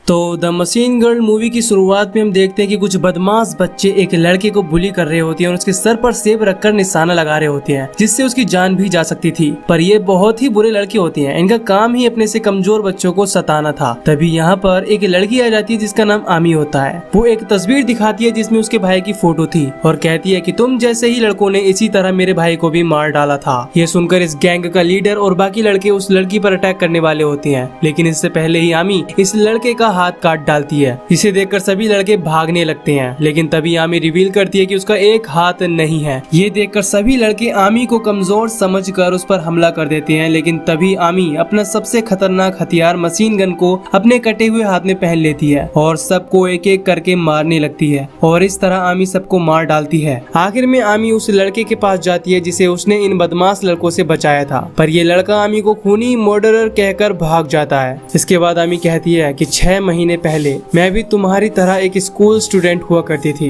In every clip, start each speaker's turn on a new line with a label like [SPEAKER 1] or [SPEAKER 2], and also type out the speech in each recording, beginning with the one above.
[SPEAKER 1] तो the machine girl movie की शुरुआत में हम देखते हैं कि कुछ बदमाश बच्चे एक लड़के को बुली कर रहे होते हैं और उसके सर पर सेब रखकर निशाना लगा रहे होते हैं, जिससे उसकी जान भी जा सकती थी। पर ये बहुत ही बुरे लड़के होते हैं, इनका काम ही अपने से कमजोर बच्चों को सताना था। तभी यहाँ पर एक लड़की आ जाती है जिसका नाम आमी होता है। वो एक तस्वीर दिखाती है जिसमें उसके भाई की फोटो थी और कहती है कि तुम जैसे ही लड़कों ने इसी तरह मेरे भाई को भी मार डाला था। ये सुनकर इस गैंग का लीडर और बाकी लड़के उस लड़की पर अटैक करने वाले होते हैं, लेकिन इससे पहले ही आमी इस लड़के का हाथ काट डालती है। इसे देखकर सभी लड़के भागने लगते हैं, लेकिन तभी आमी रिवील करती है कि उसका एक हाथ नहीं है। ये देखकर सभी लड़के आमी को कमजोर समझकर उस पर हमला कर देते हैं, लेकिन तभी आमी अपना सबसे खतरनाक हथियार मशीन गन को अपने कटे हुए हाथ में पहन लेती है और सबको एक एक करके मारने लगती है और इस तरह आमी सबको मार डालती है। आखिर में आमी उस लड़के के पास जाती है जिसे उसने इन बदमाश लड़कों से बचाया था, पर ये लड़का आमी को खूनी मर्डरर कहकर भाग जाता है। इसके बाद आमी कहती है कि 6 महीने पहले मैं भी तुम्हारी तरह एक स्कूल स्टूडेंट हुआ करती थी।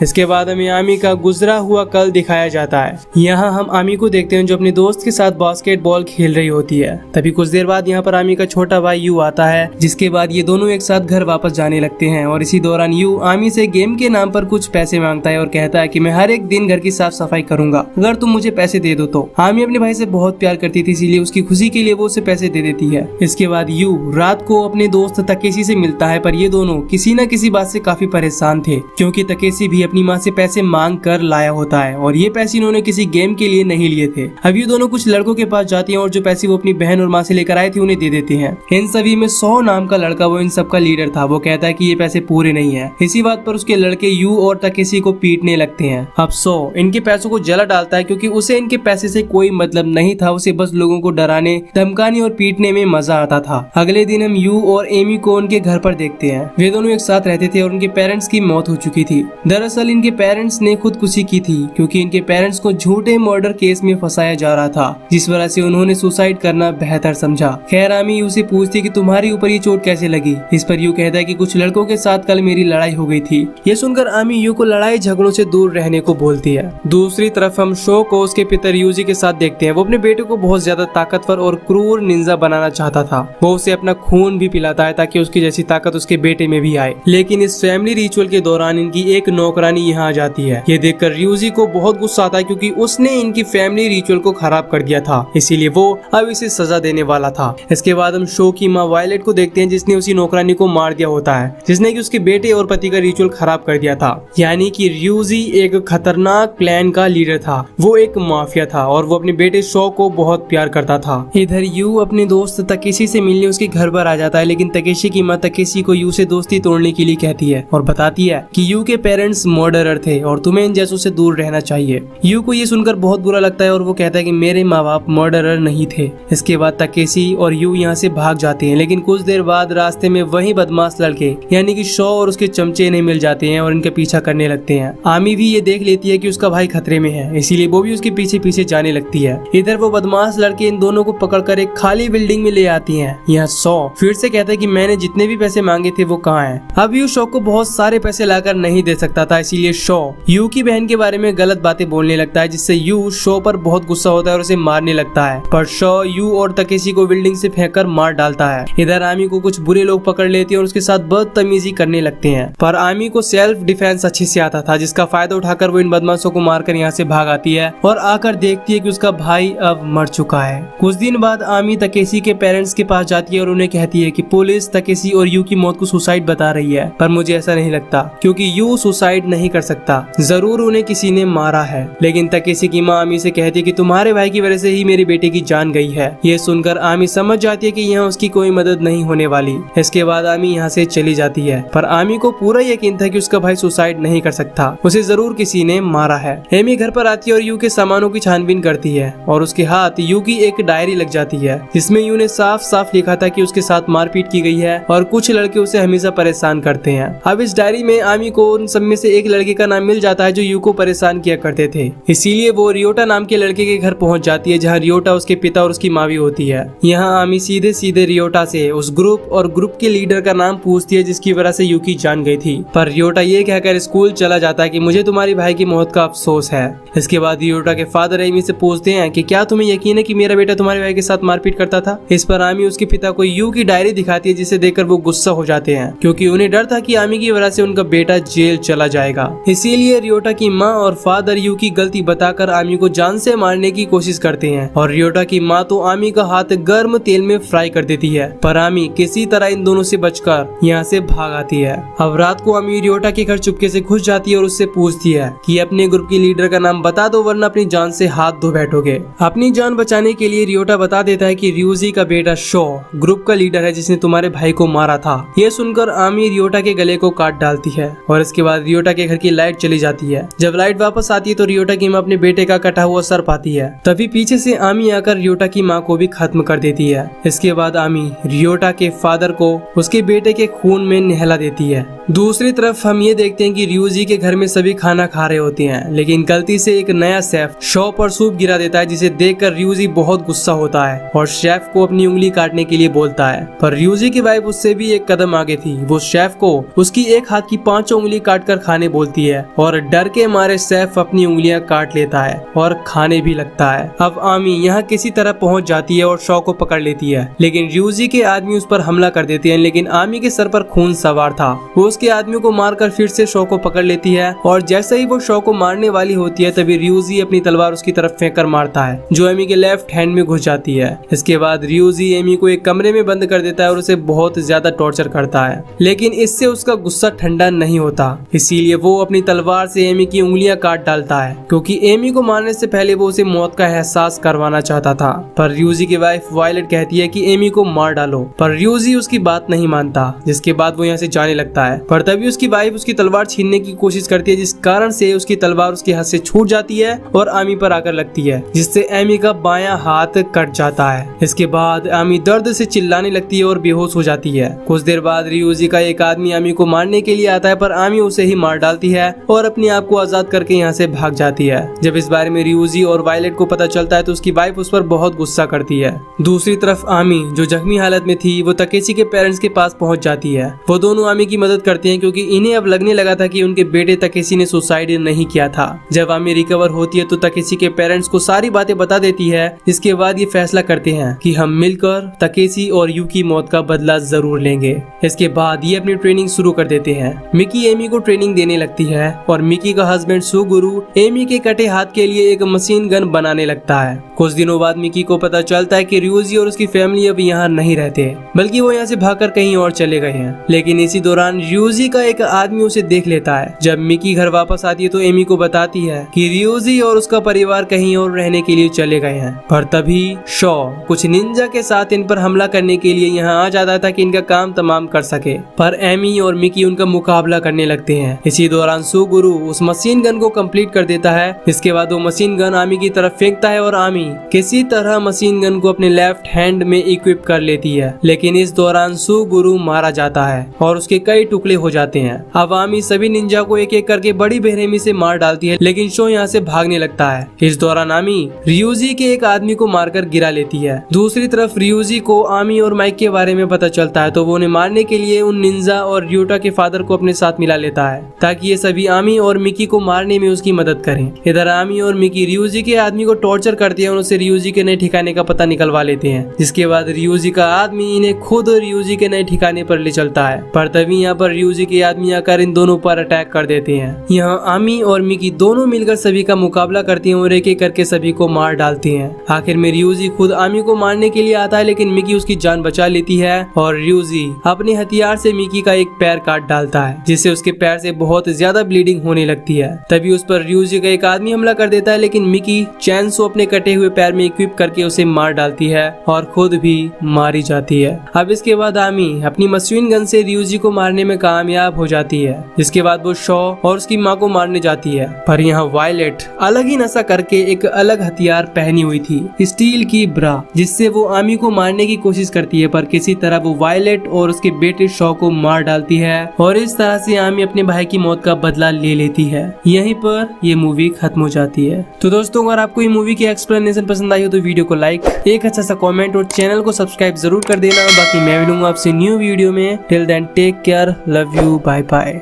[SPEAKER 1] इसके बाद हमें आमी का गुजरा हुआ कल दिखाया जाता है। यहाँ हम आमी को देखते हैं जो अपने दोस्त के साथ बास्केटबॉल खेल रही होती है। तभी कुछ देर बाद यहाँ पर आमी का छोटा भाई यू आता है, जिसके बाद ये दोनों एक साथ घर वापस जाने लगते हैं और इसी दौरान यू आमी से गेम के नाम पर कुछ पैसे मांगता है और कहता है कि मैं हर एक दिन घर की साफ सफाई करूंगा अगर तुम मुझे पैसे दे दो तो। आमी अपने भाई से बहुत प्यार करती थी, इसीलिए उसकी खुशी के लिए वो उसे पैसे दे देती है। इसके बाद यू रात को अपने दोस्त तकेशी से मिलता है, पर ये दोनों किसी न किसी बात से काफी परेशान थे, क्योंकि तकेशी भी अपनी माँ से पैसे मांग कर लाया होता है और ये पैसे इन्होंने किसी गेम के लिए नहीं लिए थे। अब ये दोनों कुछ लड़कों के पास जाती हैं और जो पैसे वो अपनी बहन और माँ से लेकर आए थे उन्हें दे देते हैं। इन सभी में 100 नाम का लड़का वो इन सब का लीडर था। वो कहता है कि ये पैसे पूरे नहीं है। इसी बात पर उसके लड़के यू और तकेशी को पीटने लगते हैं। अब 100 इनके पैसों को जला डालता है, क्योंकि उसे इनके पैसे से कोई मतलब नहीं था। उसे बस लोगों को डराने, धमकाने और पीटने में मजा आता था। अगले दिन हम यू और एमी को उनके घर पर देखते हैं। वे दोनों एक साथ रहते थे और उनके पेरेंट्स की मौत हो चुकी थी। दरअसल इनके पेरेंट्स ने खुदकुशी की थी, क्योंकि इनके पेरेंट्स को झूठे मर्डर केस में फंसाया जा रहा था, जिस वजह से उन्होंने सुसाइड करना बेहतर समझा। खैर आमी यू से पूछती कि तुम्हारे ऊपर ये चोट कैसे लगी। इस पर यू कहता है कि कुछ लड़कों के साथ कल मेरी लड़ाई हो गई थी। ये सुनकर आमी यू को लड़ाई झगड़ों से दूर रहने को बोलती है। दूसरी तरफ हम शो को उसके पिता यूजी के साथ देखते हैं। वो अपने बेटे को बहुत ज्यादा ताकतवर और क्रूर निंजा बनाना चाहता था। वो उसे अपना खून भी पिलाता है ताकि उसकी जैसी ताकत उसके बेटे में भी आए। लेकिन इस फैमिली रिचुअल के दौरान इनकी एक नौकरानी यहाँ आ जाती है। ये देखकर यूजी को बहुत गुस्सा आता है, क्योंकि उसने इनकी फैमिली रिचुअल को खराब कर दिया था, इसीलिए वो अब इसे सजा देने वाला था। इसके बाद हम शो की माँ वायलेट को देखते हैं, जिसने उसी नौकरानी को मार दिया होता है, जिसने कि उसके बेटे और पति का रिचुअल खराब कर दिया था। यानी कि यूजी एक खतरनाक प्लान का लीडर था। वो एक माफिया था और वो अपने बेटे शो को बहुत प्यार करता था। इधर यू अपने दोस्त तकेशी से मिलने उसके घर पर आ जाता है, लेकिन तकेशी की माँ तकेशी को यू से दोस्ती तोड़ने के लिए कहती है और बताती है कि यू के पेरेंट्स मर्डरर थे और तुम्हें इन जैसों से दूर रहना चाहिए। यू को ये सुनकर बहुत बुरा लगता है और वो कहता है कि मेरे माँ बाप मर्डरर नहीं थे। इसके बाद तकेशी और यू यहाँ से भाग जाते हैं, लेकिन कुछ देर बाद रास्ते में वही बदमाश लड़के यानी कि शो और उसके चमचे इन्हें मिल जाते हैं और इनका पीछा करने लगते हैं। आमी भी ये देख लेती है कि उसका भाई खतरे में है, इसीलिए वो भी उसके पीछे पीछे जाने लगती है। इधर वो बदमाश लड़के इन दोनों को पकड़कर एक खाली बिल्डिंग में ले आती हैं। यहाँ शो फिर से कहता है कि मैंने जितने भी पैसे मांगे थे वो कहाँ हैं। अब यू शो को बहुत सारे पैसे लाकर नहीं दे सकता था, इसीलिए शो यू की बहन के बारे में गलत बातें बोलने लगता है, जिससे यू शो पर बहुत गुस्सा होता है और उसे मारने लगता है। पर शो यू और तकेशी को बिल्डिंग से फेंककर मार डालता है। इधर आमी को कुछ बुरे लोग पकड़ लेते हैं और उसके साथ बदतमीजी करने लगते हैं, पर आमी को सेल्फ डिफेंस अच्छे से आता था, जिसका फायदा उठाकर वो इन बदमाशों को मारकर यहाँ से भाग आती है और आकर देखती है कि उसका भाई अब मर चुका है। कुछ दिन बाद आमी तकेशी के पेरेंट्स के पास जाती है और उन्हें कहती है कि पुलिस तकेशी और यू की मौत को सुसाइड बता रही है, पर मुझे ऐसा नहीं लगता, क्योंकि यू सुसाइड नहीं कर सकता, जरूर उन्हें किसी ने मारा है। लेकिन तकेशी की माँ आमी से कहती है कि तुम्हारे भाई की वजह से ही मेरे बेटे की जान गई है। ये सुनकर आमी समझ जाती है कि यहाँ उसकी कोई मदद नहीं होने वाली। इसके बाद आमी यहाँ से चली जाती है, पर आमी को पूरा यकीन था कि उसका भाई सुसाइड नहीं कर सकता, उसे जरूर किसी ने मारा है। एमी घर पर आती है और यू के सामानों की छानबीन करती है और उसके हाथ यू की एक डायरी लग जाती है, जिसमें यू ने साफ साफ लिखा था कि उसके साथ मारपीट की गई है और कुछ लड़के उसे हमेशा परेशान करते हैं। अब इस डायरी में आमी को उन सब में से एक लड़के का नाम मिल जाता है जो यू को परेशान किया करते थे, इसीलिए वो रियोटा नाम के लड़के के घर पहुंच जाती है, जहाँ रियोटा उसके पिता और उसकी माँ भी होती है। यहाँ आमी सीधे सीधे रियोटा से उस ग्रुप और ग्रुप के लीडर का नाम पूछती है, जिसकी वजह से यू की जान गई थी। पर रियोटा ये कहकर स्कूल चला जाता है कि मुझे तुम्हारी भाई की मौत का अफसोस है। इसके बाद रियोटा के फादर एमी से पूछते हैं कि क्या तुम्हें यकीन है कि मेरा बेटा तुम्हारे भाई के साथ मारपीट करता था। इस पर आमी उसके पिता को यू की डायरी दिखाती है, जिसे देखकर वो गुस्सा हो जाते हैं क्योंकि उन्हें डर था कि आमी की वजह से उनका बेटा जेल चला जाएगा। इसीलिए रियोटा की माँ और फादर यू की गलती बताकर आमी को जान से मारने की कोशिश करते हैं और रियोटा की माँ तो आमी का हाथ गर्म तेल में फ्राई कर देती है, पर आमी किसी तरह इन दोनों से बचकर यहाँ से भाग आती है। अब रात को आमी रियोटा के घर चुपके से घुस जाती है और उससे पूछती है कि अपने ग्रुप की लीडर का नाम बता दो वरना अपनी जान से हाथ धो बैठोगे। अपनी जान बचाने के लिए रियोटा बता देता है कि रियूजी का बेटा शो ग्रुप का लीडर है जिसने तुम्हारे भाई को मारा था। ये सुनकर आमी रियोटा के गले को काट डालती है और इसके बाद रियोटा के घर की लाइट चली जाती है। जब लाइट वापस आती है तो रियोटा की माँ अपने बेटे का कटा हुआ सर पाती है। तभी पीछे से आमी आकर रियोटा की माँ को भी खत्म कर देती है। इसके बाद आमी रियोटा के फादर को उसके बेटे के खून में नहला देती है। दूसरी तरफ हम ये देखते हैं कि रियूजी के घर में सभी खाना खा रहे होते हैं, लेकिन गलती से एक नया शेफ शॉ पर सूप गिरा देता है जिसे देखकर रियूजी बहुत गुस्सा होता है और शेफ को अपनी उंगली काटने के लिए बोलता है। पर रियूजी की वाइफ उससे भी एक कदम आगे थी। वो शेफ को उसकी एक हाथ की 5 उंगली काटकर खाने बोलती है और डर के मारे शेफ अपनी उंगलियां काट लेता है और खाने भी लगता है। अब आमी यहाँ किसी तरह पहुंच जाती है और शॉ को पकड़ लेती है, लेकिन रियूजी के आदमी उस पर हमला कर देते हैं। लेकिन आमी के सर पर खून सवार था। वो उसके आदमी को मारकर फिर से शॉ को पकड़ लेती है और जैसे ही वो शॉ को मारने वाली होती है तभी रियूजी अपनी तलवार उसकी तरफ फेंक कर मारता है जो एमी के लेफ्ट हैंड में घुस जाती है। इसके बाद रियूजी एमी को एक कमरे में बंद कर देता है और उसे बहुत ज्यादा टॉर्चर करता है, लेकिन इससे उसका गुस्सा ठंडा नहीं होता। इसीलिए वो अपनी तलवार से एमी की उंगलियां काट डालता है क्योंकि एमी को मारने से पहले वो उसे मौत का एहसास करवाना चाहता था। पर रियूजी की वाइफ वायलेट कहती है कि एमी को मार डालो, पर रियूजी उसकी बात नहीं मानता, जिसके बाद वो यहाँ से जाने लगता है। पर तभी उसकी वाइफ उसकी तलवार छीनने की कोशिश करती है, जिस कारण से उसकी तलवार उसके हाथ से छूट जाती है और आमी पर आकर लगती है, जिससे एमी का बायां हाथ कट जाता है। इसके बाद आमी दर्द से चिल्लाने लगती है और बेहोश हो जाती है। कुछ देर बाद रियूजी का एक आदमी आमी को मारने के लिए आता है, पर आमी उसे ही मार डालती है और अपने आप को आजाद करके यहाँ से भाग जाती है। जब इस बारे में रियूजी और वायलेट को पता चलता है तो उसकी वाइफ उस पर बहुत गुस्सा करती है। दूसरी तरफ आमी जो जख्मी हालत में थी वो तकेशी के पेरेंट्स के पास पहुंच जाती है। वो दोनों आमी की मदद करते हैं क्योंकि इन्हें अब लगने लगा था कि उनके बेटे तकेशी ने सुसाइड नहीं किया था। जब आमी रिकवर होती है तो तकेशी के पेरेंट्स को सारी बातें बता देती है। इसके बाद ये फैसला करते हैं कि हम मिलकर तकेशी और यू की मौत का बदला जरूर लेंगे। इसके बाद ये अपनी ट्रेनिंग शुरू कर देते हैं। मिकी एमी को ट्रेनिंग देने लगती है और मिकी का हस्बैंड सुगुरु एमी के कटे हाथ के लिए एक मशीन गन बनाने लगता है। कुछ दिनों बाद मिकी को पता चलता है कि रियूजी और उसकी फैमिली अब यहाँ नहीं रहते, बल्कि वो यहाँ से भागकर कहीं और चले गए हैं। लेकिन इसी दौरान रियूजी का एक आदमी उसे देख लेता है। जब मिकी घर वापस आती है तो एमी को बताती है कि रियूजी और उसका परिवार कहीं और रहने के लिए चले गए हैं। पर तभी शॉ कुछ निंजा के साथ इन पर हमला करने के लिए यहाँ आ जाता था कि इनका काम तमाम कर सके, पर एमी और मिकी उनका मुकाबला करने लगते हैं। इसी दौरान सुगुरु उस मशीन गन को कंप्लीट कर देता है। इसके बाद वो मशीन गन आमी की तरफ फेंकता है और आमी किसी तरह मशीन गन को अपने लेफ्ट हैंड में इक्विप कर लेती है, लेकिन इस दौरान सुगुरु मारा जाता है और उसके कई टुकड़े हो जाते हैं। अब आमी सभी निंजा को एक एक करके बड़ी बेरहमी से मार डालती है, लेकिन शो यहाँ से भागने लगता है। इस दौरान आमी रियूजी के एक आदमी को मारकर गिरा लेती है। दूसरी तरफ रियूजी को आमी और माइक के बारे में पता चलता है तो वो उन्हें मारने के लिए उन निंजा और रियोटा के फादर को अपने साथ मिला लेता है ताकि ये सभी आमी और मिकी को मारने में उसकी मदद करें। इधर आमी और मिकी रियूजी के आदमी को टॉर्चर करते हैं और उनसे रियूजी के नए ठिकाने का पता निकलवा लेते हैं, जिसके बाद रियूजी का आदमी इन्हें खुद रियूजी के नए ठिकाने पर ले चलता है। पर तभी यहाँ पर रियूजी के आदमी आकर इन दोनों पर अटैक कर देते हैं। यहाँ आमी और मिकी दोनों मिलकर सभी का मुकाबला करते हैं और एक एक करके सभी को मार डालते हैं। आखिर में रियूजी खुद आमी को मारने के लिए आता है, लेकिन मिकी उसकी जान बचा लेती है और रियूजी अपने हथियार से मिकी का एक पैर काट डालता है, जिससे उसके पैर से बहुत ज्यादा ब्लीडिंग होने लगती है। तभी उस पर रियूजी का एक आदमी हमला कर देता है, लेकिन मिकी चैनसो अपने कटे हुए पैर में इक्विप करके उसे मार डालती है और खुद भी मारी जाती है। अब इसके बाद आमी अपनी मशीन गन से रियूजी को मारने में कामयाब हो जाती है, जिसके बाद वो शॉ और उसकी माँ को मारने जाती है। पर यहाँ वायलेट अलग ही नशा करके एक अलग हथियार पहनी हुई थी, स्टील की ब्रा, जिससे वो आमी को मारने की कोशिश करती है, पर किसी तरह वो वायलेट और उसके बेटे शॉ को मार डालती है और इस तरह से आमी अपने भाई की मौत का बदला ले लेती है। यहीं पर ये मूवी खत्म हो जाती है। तो दोस्तों, अगर आपको ये मूवी की एक्सप्लेनेशन पसंद आई हो तो वीडियो को लाइक, एक अच्छा सा कमेंट और चैनल को सब्सक्राइब जरूर कर देना। बाकी मैं मिलूंगा आपसे न्यू वीडियो में। Till then take care, love you, bye bye.